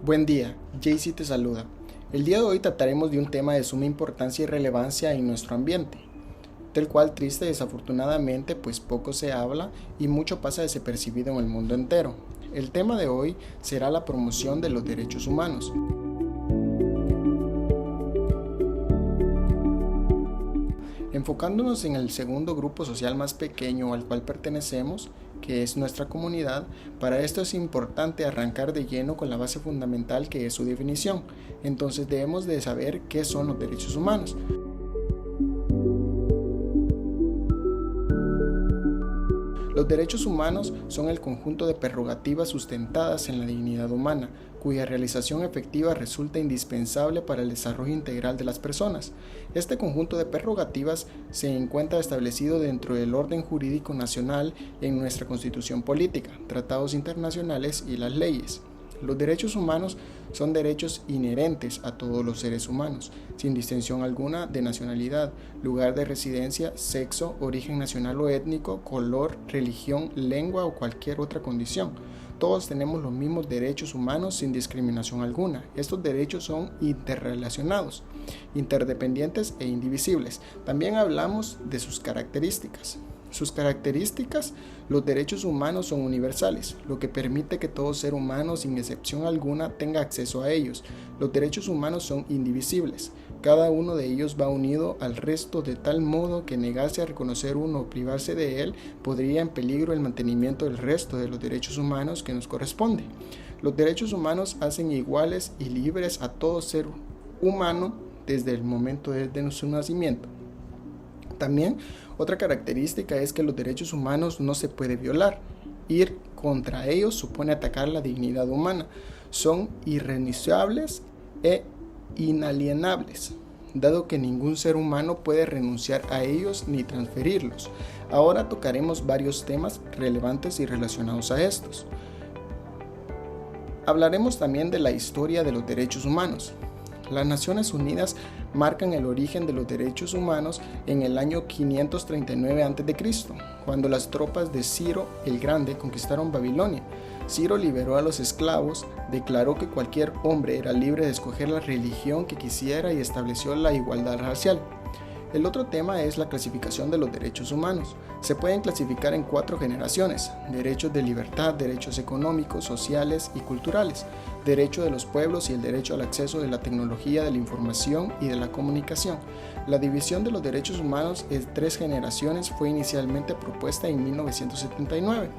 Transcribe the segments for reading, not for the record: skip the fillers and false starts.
Buen día, Jaycee te saluda. El día de hoy trataremos de un tema de suma importancia y relevancia en nuestro ambiente, del cual triste y desafortunadamente pues poco se habla y mucho pasa desapercibido en el mundo entero. El tema de hoy será la promoción de los derechos humanos. Enfocándonos en el segundo grupo social más pequeño al cual pertenecemos, que es nuestra comunidad, para esto es importante arrancar de lleno con la base fundamental que es su definición. Entonces debemos de saber qué son los derechos humanos. Los derechos humanos son el conjunto de prerrogativas sustentadas en la dignidad humana, cuya realización efectiva resulta indispensable para el desarrollo integral de las personas. Este conjunto de prerrogativas se encuentra establecido dentro del orden jurídico nacional en nuestra Constitución política, tratados internacionales y las leyes. Los derechos humanos son derechos inherentes a todos los seres humanos, sin distinción alguna de nacionalidad, lugar de residencia, sexo, origen nacional o étnico, color, religión, lengua o cualquier otra condición. Todos tenemos los mismos derechos humanos sin discriminación alguna. Estos derechos son interrelacionados, interdependientes e indivisibles. También hablamos de sus características. Sus características: los derechos humanos son universales, lo que permite que todo ser humano, sin excepción alguna, tenga acceso a ellos. Los derechos humanos son indivisibles. Cada uno de ellos va unido al resto de tal modo que negarse a reconocer uno o privarse de él podría en peligro el mantenimiento del resto de los derechos humanos que nos corresponde. Los derechos humanos hacen iguales y libres a todo ser humano desde el momento de su nacimiento. También otra característica es que los derechos humanos no se puede violar. Ir contra ellos supone atacar la dignidad humana. Son irrenunciables e inalienables, dado que ningún ser humano puede renunciar a ellos ni transferirlos. Ahora tocaremos varios temas relevantes y relacionados a estos. Hablaremos también de la historia de los derechos humanos. Las Naciones Unidas marcan el origen de los derechos humanos en el año 539 a.C., cuando las tropas de Ciro el Grande conquistaron Babilonia. Ciro liberó a los esclavos, declaró que cualquier hombre era libre de escoger la religión que quisiera y estableció la igualdad racial. El otro tema es la clasificación de los derechos humanos. Se pueden clasificar en 4 generaciones: derechos de libertad, derechos económicos, sociales y culturales, derecho de los pueblos y el derecho al acceso de la tecnología de la información y de la comunicación. La división de los derechos humanos en 3 generaciones fue inicialmente propuesta en 1979.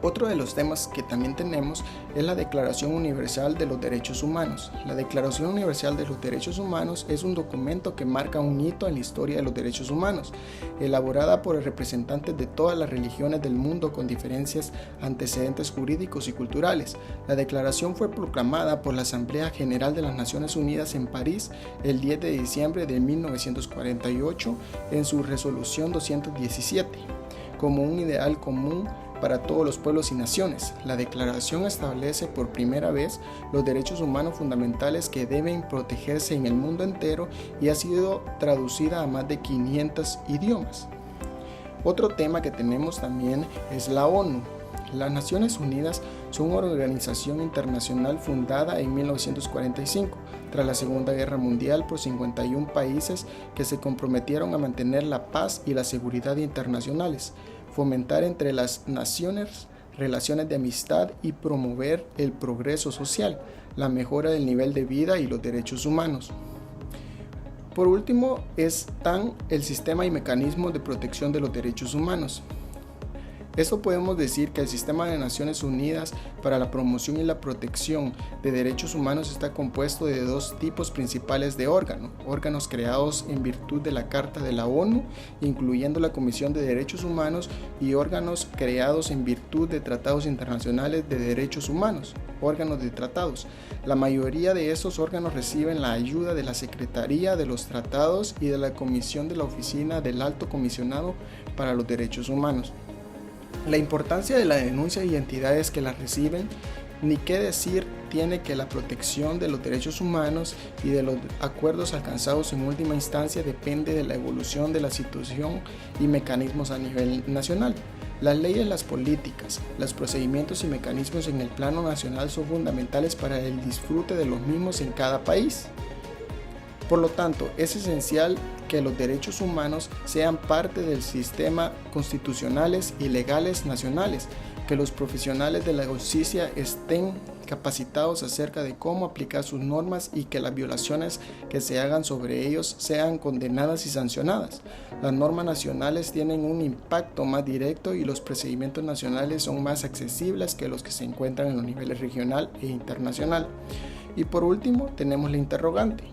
Otro de los temas que también tenemos es la Declaración Universal de los Derechos Humanos. La Declaración Universal de los Derechos Humanos es un documento que marca un hito en la historia de los derechos humanos, elaborada por representantes de todas las religiones del mundo con diferentes antecedentes jurídicos y culturales. La declaración fue proclamada por la Asamblea General de las Naciones Unidas en París el 10 de diciembre de 1948 en su resolución 217, como un ideal común para todos los pueblos y naciones. La declaración establece por primera vez los derechos humanos fundamentales que deben protegerse en el mundo entero y ha sido traducida a más de 500 idiomas. Otro tema que tenemos también es la ONU. Las Naciones Unidas son una organización internacional fundada en 1945, tras la Segunda Guerra Mundial, por 51 países que se comprometieron a mantener la paz y la seguridad internacionales, fomentar entre las naciones relaciones de amistad y promover el progreso social, la mejora del nivel de vida y los derechos humanos. Por último, están el sistema y mecanismos de protección de los derechos humanos. Esto podemos decir que el Sistema de Naciones Unidas para la Promoción y la Protección de Derechos Humanos está compuesto de 2 tipos principales de órganos creados en virtud de la Carta de la ONU, incluyendo la Comisión de Derechos Humanos, y órganos creados en virtud de tratados internacionales de derechos humanos, órganos de tratados. La mayoría de estos órganos reciben la ayuda de la Secretaría de los Tratados y de la Comisión de la Oficina del Alto Comisionado para los Derechos Humanos. La importancia de la denuncia y entidades que la reciben, ni qué decir tiene que la protección de los derechos humanos y de los acuerdos alcanzados en última instancia depende de la evolución de la situación y mecanismos a nivel nacional. Las leyes, las políticas, los procedimientos y mecanismos en el plano nacional son fundamentales para el disfrute de los mismos en cada país. Por lo tanto, es esencial que los derechos humanos sean parte del sistema constitucionales y legales nacionales, que los profesionales de la justicia estén capacitados acerca de cómo aplicar sus normas y que las violaciones que se hagan sobre ellos sean condenadas y sancionadas. Las normas nacionales tienen un impacto más directo y los procedimientos nacionales son más accesibles que los que se encuentran en los niveles regional e internacional. Y por último, tenemos la interrogante.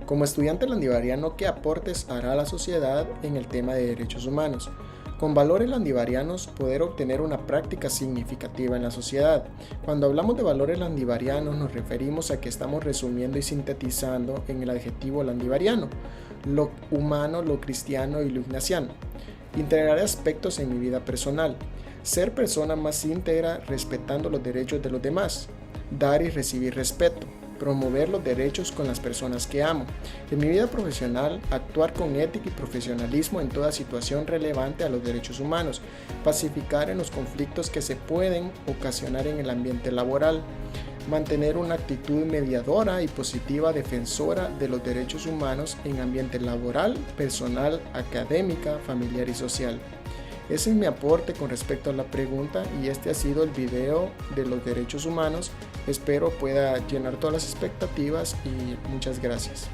Como estudiante landivariano, ¿qué aportes hará a la sociedad en el tema de derechos humanos? Con valores landivarianos, poder obtener una práctica significativa en la sociedad. Cuando hablamos de valores landivarianos, nos referimos a que estamos resumiendo y sintetizando en el adjetivo landivariano, lo humano, lo cristiano y lo ignaciano. Integraré aspectos en mi vida personal. Ser persona más íntegra respetando los derechos de los demás. Dar y recibir respeto. Promover los derechos con las personas que amo. En mi vida profesional, actuar con ética y profesionalismo en toda situación relevante a los derechos humanos. Pacificar en los conflictos que se pueden ocasionar en el ambiente laboral. Mantener una actitud mediadora y positiva defensora de los derechos humanos en ambiente laboral, personal, académica, familiar y social. Ese es mi aporte con respecto a la pregunta y este ha sido el video de los derechos humanos. Espero pueda llenar todas las expectativas y muchas gracias.